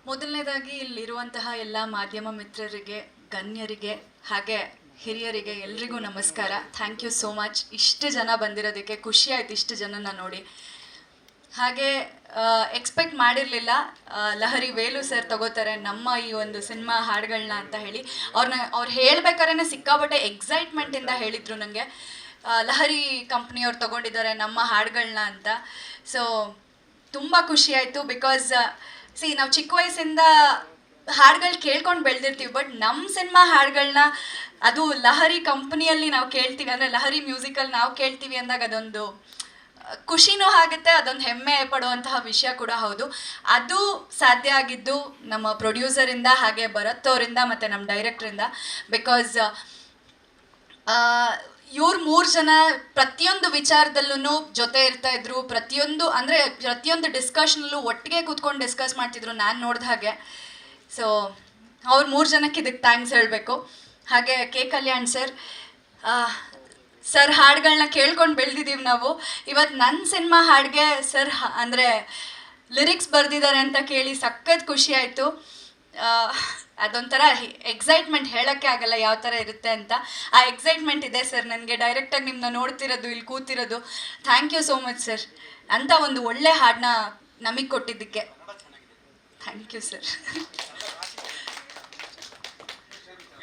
ಮೊದಲನೇದಾಗಿ ಇಲ್ಲಿರುವಂತಹ ಎಲ್ಲ ಮಾಧ್ಯಮ ಮಿತ್ರರಿಗೆ, ಗಣ್ಯರಿಗೆ ಹಾಗೆ ಹಿರಿಯರಿಗೆ ಎಲ್ರಿಗೂ ನಮಸ್ಕಾರ. Thank you so much. ಇಷ್ಟು ಜನ ಬಂದಿರೋದಕ್ಕೆ ಖುಷಿ ಆಯ್ತು, ಇಷ್ಟು ಜನನ ನೋಡಿ. ಹಾಗೆ ಎಕ್ಸ್ಪೆಕ್ಟ್ ಮಾಡಿರಲಿಲ್ಲ ಲಹರಿ ವೇಲು ಸರ್ ತಗೋತಾರೆ ನಮ್ಮ ಈ ಒಂದು ಸಿನಿಮಾ ಹಾಡುಗಳನ್ನ ಅಂತ ಹೇಳಿ. ಅವ್ರು ಹೇಳ್ಬೇಕಾದ್ರೆ ಸಿಕ್ಕಾಪಟ್ಟೆ ಎಕ್ಸೈಟ್ಮೆಂಟಿಂದ ಹೇಳಿದರು ನನಗೆ, ಲಹರಿ ಕಂಪ್ನಿಯವ್ರು ತಗೊಂಡಿದ್ದಾರೆ ನಮ್ಮ ಹಾಡುಗಳನ್ನ ಅಂತ. ಸೊ ತುಂಬ ಖುಷಿ ಆಯಿತು. ಬಿಕಾಸ್ ನಾವು ಚಿಕ್ಕ ವಯಸ್ಸಿಂದ ಹಾಡುಗಳು ಕೇಳ್ಕೊಂಡು ಬೆಳೆದಿರ್ತೀವಿ, ಬಟ್ ನಮ್ಮ ಸಿನಿಮಾ ಹಾಡುಗಳನ್ನ ಅದು ಲಹರಿ ಕಂಪ್ನಿಯಲ್ಲಿ ನಾವು ಕೇಳ್ತೀವಿ, ಅಂದರೆ ಲಹರಿ ಮ್ಯೂಸಿಕಲ್ಲಿ ನಾವು ಕೇಳ್ತೀವಿ ಅಂದಾಗ ಅದೊಂದು ಖುಷಿನೂ ಆಗುತ್ತೆ, ಅದೊಂದು ಹೆಮ್ಮೆ ಪಡುವಂತಹ ವಿಷಯ ಕೂಡ ಹೌದು. ಅದು ಸಾಧ್ಯ ಆಗಿದ್ದು ನಮ್ಮ ಪ್ರೊಡ್ಯೂಸರಿಂದ, ಹಾಗೆ ಭರತ್ ಅವರಿಂದ ಮತ್ತು ನಮ್ಮ ಡೈರೆಕ್ಟ್ರಿಂದ. ಬಿಕಾಸ್ ಇವ್ರು 3 ಜನ ಪ್ರತಿಯೊಂದು ವಿಚಾರದಲ್ಲೂ ಜೊತೆ ಇರ್ತಾ ಇದ್ರು. ಪ್ರತಿಯೊಂದು ಡಿಸ್ಕಷನಲ್ಲೂ ಒಟ್ಟಿಗೆ ಕೂತ್ಕೊಂಡು ಡಿಸ್ಕಸ್ ಮಾಡ್ತಿದ್ರು ನಾನು ನೋಡಿದ ಹಾಗೆ. ಸೊ ಅವ್ರು 3 ಜನಕ್ಕೆ ಇದಕ್ಕೆ ಥ್ಯಾಂಕ್ಸ್ ಹೇಳಬೇಕು. ಹಾಗೆ ಕೆ ಕಲ್ಯಾಣ್ ಸರ್ ಹಾಡುಗಳನ್ನ ಕೇಳ್ಕೊಂಡು ಬೆಳೆದಿದ್ದೀವಿ ನಾವು. ಇವತ್ತು ನನ್ನ ಸಿನಿಮಾ ಹಾಡಿಗೆ ಸರ್ ಅಂದರೆ ಲಿರಿಕ್ಸ್ ಬರೆದಿದ್ದಾರೆ ಅಂತ ಕೇಳಿ ಸಖತ್ ಖುಷಿ ಆಯಿತು. ಅದೊಂಥರ ಎಕ್ಸೈಟ್ಮೆಂಟ್ ಹೇಳೋಕ್ಕೆ ಆಗಲ್ಲ ಯಾವ ಥರ ಇರುತ್ತೆ ಅಂತ. ಆ ಎಕ್ಸೈಟ್ಮೆಂಟ್ ಇದೆ ಸರ್ ನನಗೆ. ಡೈರೆಕ್ಟಾಗಿ ನಿಮ್ಮನ್ನ ನೋಡ್ತಿರೋದು, ಇಲ್ಲಿ ಕೂತಿರೋದು. Thank you so much sir, ಅಂತ ಒಂದು ಒಳ್ಳೆ ಹಾಡನ್ನ ನಮಗೆ ಕೊಟ್ಟಿದ್ದಕ್ಕೆ ಥ್ಯಾಂಕ್ ಯು ಸರ್.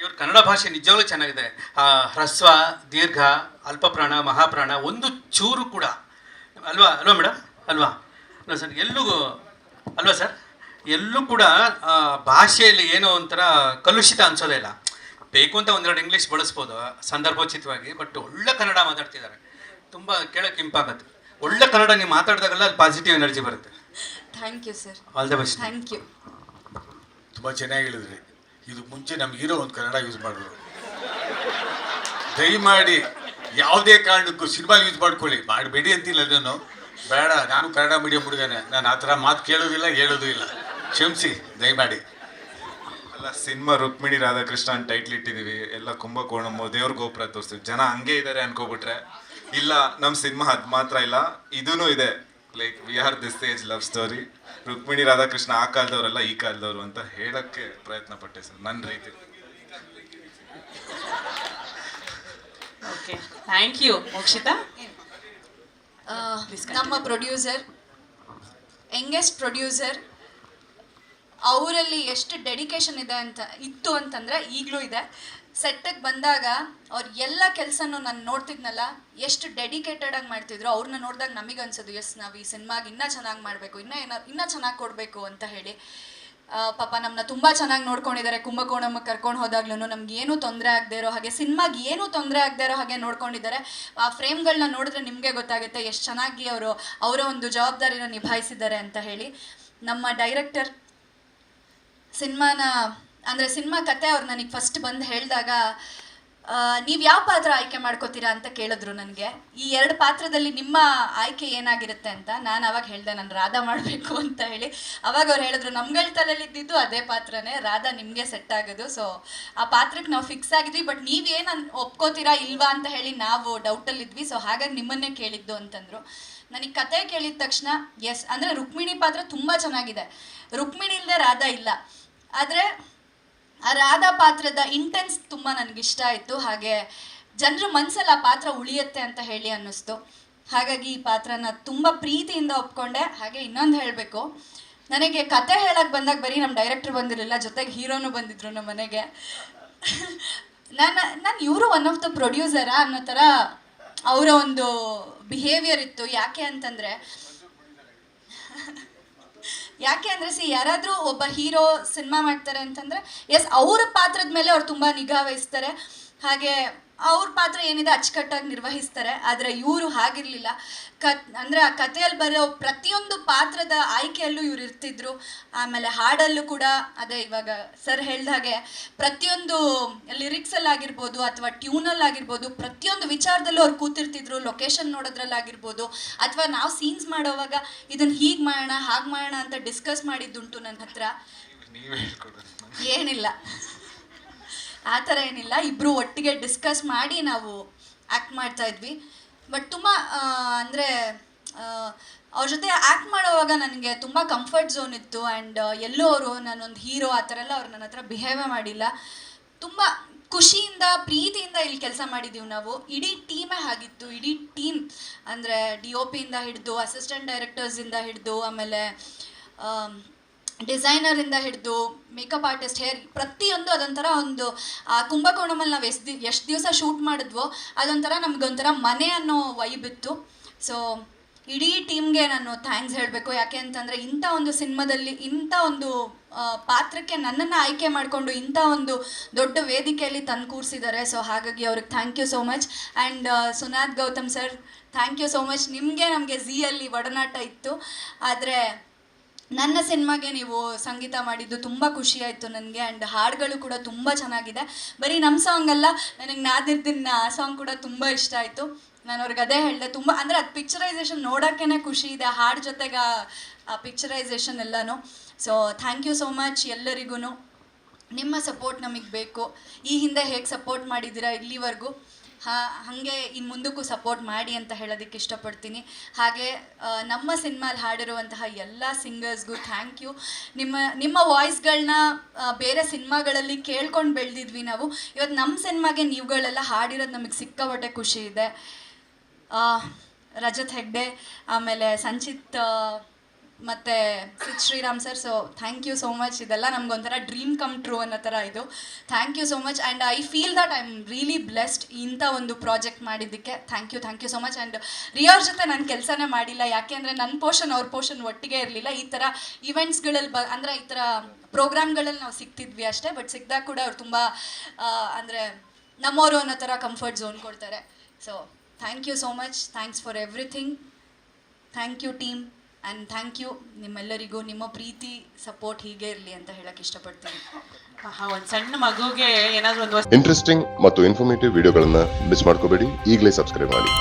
ಇವ್ರ ಕನ್ನಡ ಭಾಷೆ ನಿಜವಾಗ್ಲೂ ಚೆನ್ನಾಗಿದೆ. ಹ್ರಸ್ವ, ದೀರ್ಘ, ಅಲ್ಪಪ್ರಾಣ, ಮಹಾಪ್ರಾಣ ಒಂದು ಚೂರು ಕೂಡ ಅಲ್ವಾ ಮೇಡಮ್? ಅಲ್ವಾ ಸರ್? ಅಲ್ವಾ ಸರ್? ಎಲ್ಲೂ ಕೂಡ ಭಾಷೆಯಲ್ಲಿ ಏನೋ ಒಂಥರ ಕಲುಷಿತ ಅನ್ಸೋದೇ ಇಲ್ಲ. ಬೇಕು ಅಂತ ಒಂದೆರಡು ಇಂಗ್ಲೀಷ್ ಬಳಸ್ಬೋದು ಸಂದರ್ಭೋಚಿತವಾಗಿ, ಬಟ್ ಒಳ್ಳೆ ಕನ್ನಡ ಮಾತಾಡ್ತಿದ್ದಾರೆ. ತುಂಬ ಕೇಳೋಕ್ಕೆ ಇಂಪಾಗುತ್ತೆ. ಒಳ್ಳೆ ಕನ್ನಡ ನೀವು ಮಾತಾಡಿದಾಗಲ್ಲ ಅಲ್ಲಿ ಪಾಸಿಟಿವ್ ಎನರ್ಜಿ ಬರುತ್ತೆ. Thank you sir. All the best. Thank you. ತುಂಬ ಚೆನ್ನಾಗಿ ಹೇಳಿದ್ರಿ. ಇದು ಮುಂಚೆ ನಮ್ಗೆ ಹೀರೋ ಒಂದು ಕನ್ನಡ ಯೂಸ್ ಮಾಡೋರು. ದಯಮಾಡಿ ಯಾವುದೇ ಕಾರಣಕ್ಕೂ ಸಿನಿಮಾ ಯೂಸ್ ಮಾಡ್ಕೊಳ್ಳಿ, ಮಾಡಬೇಡಿ ಅಂತಿಲ್ಲ. ನಾನು ಬೇಡ, ನಾನು ಕನ್ನಡ ಮೀಡಿಯಂ ಹುಡುಗನೇ, ನಾನು ಆ ಥರ ಮಾತು ಕೇಳೋದಿಲ್ಲ, ಹೇಳೋದು ಇಲ್ಲ. ಕ್ಷಮಿಸಿ ದಯಮಾಡಿ. ಅಲ್ಲ, ಸಿನಿಮಾ ರುಕ್ಮಿಣಿ ರಾಧಾಕೃಷ್ಣ ಅಂತ ಟೈಟ್ಲ್ ಇಟ್ಟಿದ್ದೀವಿ, ಎಲ್ಲ ಕುಂಭಕೋಣಮ್ಮು ದೇವ್ರ ಗೋಪುರ ತೋರಿಸ್ತೀವಿ. ಜನ ಹಂಗೆ ಇದ್ದಾರೆ ಅನ್ಕೋಬಿಟ್ರೆ ಇಲ್ಲ, ನಮ್ಮ ಸಿನಿಮಾ ಅದು ಮಾತ್ರ ಇಲ್ಲ, ಇದೂ ಇದೆ. Like we are this age love story. Rukmini Radhakrishna ಆ ಕಾಲದವರೆಲ್ಲ ಈ ಕಾಲದವರು ಅಂತ ಹೇಳೋಕ್ಕೆ ಪ್ರಯತ್ನ ಪಟ್ಟೆ ಸರ್ ನನ್ನ ರೀತಿ. Okay, thank you Mokshita. ನಮ್ಮ ಪ್ರೊಡ್ಯೂಸರ್, ಯಂಗೆಸ್ಟ್ ಪ್ರೊಡ್ಯೂಸರ್, ಅವರಲ್ಲಿ ಎಷ್ಟು ಡೆಡಿಕೇಶನ್ ಇತ್ತು ಅಂತಂದರೆ ಈಗಲೂ ಇದೆ. ಸೆಟ್ಟಿಗೆ ಬಂದಾಗ ಅವ್ರು ಎಲ್ಲ ಕೆಲಸನೂ ನಾನು ನೋಡ್ತಿದ್ನಲ್ಲ, ಎಷ್ಟು ಡೆಡಿಕೇಟೆಡಾಗಿ ಮಾಡ್ತಿದ್ರು. ಅವ್ರನ್ನ ನೋಡಿದಾಗ ನಮಗೆ ಅನ್ಸೋದು, ಎಸ್ ನಾವು ಈ ಸಿನಿಮಾಗೆ ಇನ್ನೂ ಚೆನ್ನಾಗಿ ಮಾಡಬೇಕು, ಇನ್ನೂ ಚೆನ್ನಾಗಿ ಕೊಡಬೇಕು ಅಂತ ಹೇಳಿ. ಪಾಪ ನಮ್ಮನ್ನ ತುಂಬ ಚೆನ್ನಾಗಿ ನೋಡ್ಕೊಂಡಿದ್ದಾರೆ. ಕುಂಭಕೋಣಮ್ಮಗೆ ಕರ್ಕೊಂಡು ಹೋದಾಗ್ಲೂ ನಮ್ಗೆ ಏನೂ ತೊಂದರೆ ಆಗದೆ ಇರೋ ಹಾಗೆ, ಸಿನಿಮಾಗೆ ಏನೂ ತೊಂದರೆ ಆಗದೆ ಇರೋ ಹಾಗೆ ನೋಡ್ಕೊಂಡಿದ್ದಾರೆ. ಆ ಫ್ರೇಮ್ಗಳನ್ನ ನೋಡಿದ್ರೆ ನಿಮಗೆ ಗೊತ್ತಾಗುತ್ತೆ ಎಷ್ಟು ಚೆನ್ನಾಗಿ ಅವರ ಒಂದು ಜವಾಬ್ದಾರಿನ ನಿಭಾಯಿಸಿದ್ದಾರೆ ಅಂತ ಹೇಳಿ. ನಮ್ಮ ಡೈರೆಕ್ಟರ್ ಸಿನಿಮಾ ಕತೆ ಅವ್ರು ನನಗೆ ಫಸ್ಟ್ ಬಂದು ಹೇಳಿದಾಗ, ನೀವು ಯಾವ ಪಾತ್ರ ಆಯ್ಕೆ ಮಾಡ್ಕೋತೀರಾ ಅಂತ ಕೇಳಿದ್ರು ನನಗೆ. ಈ 2 ಪಾತ್ರದಲ್ಲಿ ನಿಮ್ಮ ಆಯ್ಕೆ ಏನಾಗಿರುತ್ತೆ ಅಂತ. ನಾನು ಅವಾಗ ಹೇಳಿದೆ ನಾನು ರಾಧಾ ಮಾಡಬೇಕು ಅಂತ ಹೇಳಿ. ಅವಾಗ ಅವ್ರು ಹೇಳಿದ್ರು, ನಮ್ಗಳ ತಲೆಯಲ್ಲಿದ್ದು ಅದೇ ಪಾತ್ರನೇ, ರಾಧಾ ನಿಮಗೆ ಸೆಟ್ ಆಗೋದು. ಸೊ ಆ ಪಾತ್ರಕ್ಕೆ ನಾವು ಫಿಕ್ಸ್ ಆಗಿದ್ವಿ, ಬಟ್ ನೀವೇನು ಒಪ್ಕೋತೀರಾ ಇಲ್ವಾ ಅಂತ ಹೇಳಿ ನಾವು ಡೌಟಲ್ಲಿದ್ವಿ. ಸೊ ಹಾಗಾಗಿ ನಿಮ್ಮನ್ನೇ ಕೇಳಿದ್ದು ಅಂತಂದರು. ನನಗೆ ಕತೆ ಕೇಳಿದ ತಕ್ಷಣ ಎಸ್, ಅಂದರೆ ರುಕ್ಮಿಣಿ ಪಾತ್ರ ತುಂಬ ಚೆನ್ನಾಗಿದೆ. ರುಕ್ಮಿಣಿ ಇಲ್ಲದೆ ರಾಧಾ ಇಲ್ಲ. ಆದರೆ ಆ ರಾಧಾ ಪಾತ್ರದ ಇಂಟೆನ್ಸ್ ತುಂಬ ನನಗಿಷ್ಟ ಆಯಿತು. ಹಾಗೆ ಜನರ ಮನಸ್ಸಲ್ಲಿ ಆ ಪಾತ್ರ ಉಳಿಯುತ್ತೆ ಅಂತ ಹೇಳಿ ಅನ್ನಿಸ್ತು. ಹಾಗಾಗಿ ಈ ಪಾತ್ರನ ತುಂಬ ಪ್ರೀತಿಯಿಂದ ಒಪ್ಕೊಂಡೆ. ಹಾಗೆ ಇನ್ನೊಂದು ಹೇಳಬೇಕು, ನನಗೆ ಕತೆ ಹೇಳಕ್ಕೆ ಬಂದಾಗ ಬರೀ ನಮ್ಮ ಡೈರೆಕ್ಟ್ರ್ ಬಂದಿರಲಿಲ್ಲ, ಜೊತೆಗೆ ಹೀರೋನು ಬಂದಿದ್ರು ನಮ್ಮ ಮನೆಗೆ. ನಾನು ಇವರು ಒನ್ ಆಫ್ ದ ಪ್ರೊಡ್ಯೂಸರಾ ಅನ್ನೋ ಥರ ಅವರ ಒಂದು ಬಿಹೇವಿಯರ್ ಇತ್ತು. ಯಾಕೆ ಅಂತಂದರೆ ಯಾರಾದರೂ ಒಬ್ಬ ಹೀರೋ ಸಿನಿಮಾ ಮಾಡ್ತಾರೆ ಅಂತಂದರೆ ಎಸ್, ಅವರ ಪಾತ್ರದ ಮೇಲೆ ಅವ್ರು ತುಂಬ ನಿಗಾ ವಹಿಸ್ತಾರೆ. ಹಾಗೆ ಅವ್ರ ಪಾತ್ರ ಏನಿದೆ ಅಚ್ಚುಕಟ್ಟಾಗಿ ನಿರ್ವಹಿಸ್ತಾರೆ. ಆದರೆ ಇವರು ಹಾಗಿರಲಿಲ್ಲ. ಅಂದರೆ ಆ ಕಥೆಯಲ್ಲಿ ಬರೋ ಪ್ರತಿಯೊಂದು ಪಾತ್ರದ ಆಯ್ಕೆಯಲ್ಲೂ ಇವ್ರು ಇರ್ತಿದ್ರು. ಆಮೇಲೆ ಹಾಡಲ್ಲೂ ಕೂಡ ಅದೇ ಇವಾಗ ಸರ್ ಹೇಳ್ದ ಹಾಗೆ ಪ್ರತಿಯೊಂದು ಲಿರಿಕ್ಸಲ್ಲಾಗಿರ್ಬೋದು ಅಥವಾ ಟ್ಯೂನಲ್ಲಾಗಿರ್ಬೋದು, ಪ್ರತಿಯೊಂದು ವಿಚಾರದಲ್ಲೂ ಅವ್ರು ಕೂತಿರ್ತಿದ್ರು. ಲೊಕೇಶನ್ ನೋಡೋದ್ರಲ್ಲಾಗಿರ್ಬೋದು, ಅಥವಾ ನಾವು ಸೀನ್ಸ್ ಮಾಡೋವಾಗ ಇದನ್ನು ಹೀಗೆ ಮಾಡೋಣ ಹಾಗೆ ಮಾಡೋಣ ಅಂತ ಡಿಸ್ಕಸ್ ಮಾಡಿದ್ದುಂಟು ನನ್ನ ಹತ್ರ. ಏನಿಲ್ಲ, ಆ ಥರ ಏನಿಲ್ಲ. ಇಬ್ಬರು ಒಟ್ಟಿಗೆ ಡಿಸ್ಕಸ್ ಮಾಡಿ ನಾವು ಆ್ಯಕ್ಟ್ ಮಾಡ್ತಾಯಿದ್ವಿ. ಬಟ್ ತುಂಬ ಅಂದರೆ ಅವ್ರ ಜೊತೆ ಆ್ಯಕ್ಟ್ ಮಾಡೋವಾಗ ನನಗೆ ತುಂಬ ಕಂಫರ್ಟ್ ಝೋನ್ ಇತ್ತು. ಆ್ಯಂಡ್ ಎಲ್ಲೂ ಅವರು ನಾನೊಂದು ಹೀರೋ ಆ ಥರ ಎಲ್ಲ ಅವ್ರು ನನ್ನ ಹತ್ರ ಬಿಹೇವೇ ಮಾಡಿಲ್ಲ. ತುಂಬ ಖುಷಿಯಿಂದ ಪ್ರೀತಿಯಿಂದ ಇಲ್ಲಿ ಕೆಲಸ ಮಾಡಿದ್ದೀವಿ ನಾವು. ಇಡೀ ಟೀಮೇ ಆಗಿತ್ತು. ಇಡೀ ಟೀಮ್ ಅಂದರೆ DOP ಇಂದ ಹಿಡಿದು ಅಸಿಸ್ಟೆಂಟ್ ಡೈರೆಕ್ಟರ್ಸಿಂದ ಹಿಡಿದು ಆಮೇಲೆ ಡಿಸೈನರಿಂದ ಹಿಡಿದು ಮೇಕಪ್ ಆರ್ಟಿಸ್ಟ್, ಹೇರ್, ಪ್ರತಿಯೊಂದು ಅದೊಂಥರ ಒಂದು ಆ ಕುಂಭಕೋಣಮಲ್ಲಿ ನಾವು ಎಷ್ಟು ದಿವಸ ಶೂಟ್ ಮಾಡಿದ್ವೋ ಅದೊಂಥರ ನಮಗೊಂಥರ ಮನೆ ಅನ್ನೋ ವೈಬ್ ಇತ್ತು. ಸೊ ಇಡೀ ಟೀಮ್ಗೆ ನಾನು ಥ್ಯಾಂಕ್ಸ್ ಹೇಳಬೇಕು. ಯಾಕೆ ಅಂತಂದರೆ ಇಂಥ ಒಂದು ಸಿನಿಮಾದಲ್ಲಿ ಇಂಥ ಒಂದು ಪಾತ್ರಕ್ಕೆ ನನ್ನನ್ನು ಆಯ್ಕೆ ಮಾಡಿಕೊಂಡು ಇಂಥ ಒಂದು ದೊಡ್ಡ ವೇದಿಕೆಯಲ್ಲಿ ತಂದು ಕೂರಿಸಿದ್ದಾರೆ. ಸೊ ಹಾಗಾಗಿ ಅವ್ರಿಗೆ thank you so much. And Sunad Gautam sir, thank you so much. ನಿಮಗೆ ನಮಗೆ ಝೀಯಲ್ಲಿ ಒಡನಾಟ ಇತ್ತು, ಆದರೆ ನನ್ನ ಸಿನಿಮಾಗೆ ನೀವು ಸಂಗೀತ ಮಾಡಿದ್ದು ತುಂಬ ಖುಷಿ ಆಯಿತು ನನಗೆ. ಆ್ಯಂಡ್ ಹಾಡುಗಳು ಕೂಡ ತುಂಬ ಚೆನ್ನಾಗಿದೆ. ಬರೀ ನಮ್ಮ ಸಾಂಗ್ ಅಲ್ಲ, ನನಗೆ ನಾದಿರ್ದಿನ ಆ ಸಾಂಗ್ ಕೂಡ ತುಂಬ ಇಷ್ಟ ಆಯಿತು. ನಾನು ಅವ್ರಿಗೆ ಅದೇ ಹೇಳಿದೆ, ತುಂಬ ಅಂದರೆ ಅದು ಪಿಕ್ಚರೈಸೇಷನ್ ನೋಡೋಕ್ಕೇ ಖುಷಿ ಇದೆ, ಹಾಡು ಜೊತೆಗೆ ಆ ಪಿಕ್ಚರೈಸೇಷನ್ ಎಲ್ಲನೂ. So thank you so much ಎಲ್ಲರಿಗೂ. ನಿಮ್ಮ ಸಪೋರ್ಟ್ ನಮಗೆ ಬೇಕು. ಈ ಹಿಂದೆ ಹೇಗೆ ಸಪೋರ್ಟ್ ಮಾಡಿದ್ದೀರಾ ಇಲ್ಲಿವರೆಗೂ, ಹಾಗೆ ಇನ್ನು ಮುಂದಕ್ಕೂ ಸಪೋರ್ಟ್ ಮಾಡಿ ಅಂತ ಹೇಳೋದಕ್ಕೆ ಇಷ್ಟಪಡ್ತೀನಿ. ಹಾಗೆ ನಮ್ಮ ಸಿನಿಮಾಲಿ ಹಾಡಿರುವಂತಹ ಎಲ್ಲ ಸಿಂಗರ್ಸ್ಗೂ ಥ್ಯಾಂಕ್ ಯು. ನಿಮ್ಮ ವಾಯ್ಸ್ಗಳನ್ನ ಬೇರೆ ಸಿನಿಮಾಗಳಲ್ಲಿ ಕೇಳ್ಕೊಂಡು ಬೆಳೆದಿದ್ವಿ ನಾವು. ಇವತ್ತು ನಮ್ಮ ಸಿನಿಮಾಗೆ ನೀವುಗಳೆಲ್ಲ ಹಾಡಿರೋದು ನಮಗೆ ಸಿಕ್ಕಾಪಟ್ಟೆ ಖುಷಿ ಇದೆ. ರಜತ್ ಹೆಗ್ಡೆ, ಆಮೇಲೆ ಸಂಚಿತ್ ಮತ್ತು Sid Sriram sir. So thank you so much. ಇದೆಲ್ಲ ನಮಗೊಂಥರ ಡ್ರೀಮ್ ಕಮ್ ಟ್ರೂ ಅನ್ನೋ ಥರ ಇದು. Thank you so much. And I feel that I am really blessed ಇಂಥ ಒಂದು ಪ್ರಾಜೆಕ್ಟ್ ಮಾಡಿದ್ದಕ್ಕೆ. Thank you so much. And ರಿಯೋರ್ ಜೊತೆ ನಾನು ಕೆಲಸನೇ ಮಾಡಿಲ್ಲ, ಯಾಕೆ ಅಂದರೆ ನನ್ನ ಪೋರ್ಷನ್ ಅವ್ರ ಪೋರ್ಷನ್ ಒಟ್ಟಿಗೆ ಇರಲಿಲ್ಲ. ಈ ಥರ ಈವೆಂಟ್ಸ್ಗಳಲ್ಲಿ ಅಂದರೆ ಈ ಥರ ಪ್ರೋಗ್ರಾಮ್ಗಳಲ್ಲಿ ನಾವು ಸಿಗ್ತಿದ್ವಿ ಅಷ್ಟೇ. ಬಟ್ ಸಿಕ್ಕಿದಾಗ ಕೂಡ ಅವ್ರು ತುಂಬ ಅಂದರೆ ನಮ್ಮವರು ಅನ್ನೋ ಥರ ಕಂಫರ್ಟ್ ಝೋನ್ ಕೊಡ್ತಾರೆ. So thank you so much. Thanks for everything. Thank you team. And thank you ನಿಮ್ಮೆಲ್ಲರಿಗೂ. ನಿಮ್ಮ ಪ್ರೀತಿ ಸಪೋರ್ಟ್ ಹೀಗೆ ಇರಲಿ ಅಂತ ಹೇಳಕ್ಕೆ ಇಷ್ಟಪಡ್ತೀನಿ. ಒಂದು ಸಣ್ಣ ಮಗುಗೆ ಏನಾದರೂ ಒಂದು ಇಂಟ್ರೆಸ್ಟಿಂಗ್ ಮತ್ತು ಇನ್ಫಾರ್ಮೇಟಿವ್ ವಿಡಿಯೋಗಳನ್ನ ಮಿಸ್ ಮಾಡ್ಕೋಬೇಡಿ. ಈಗಲೇ ಸಬ್ಸ್ಕ್ರೈಬ್ ಮಾಡಿ.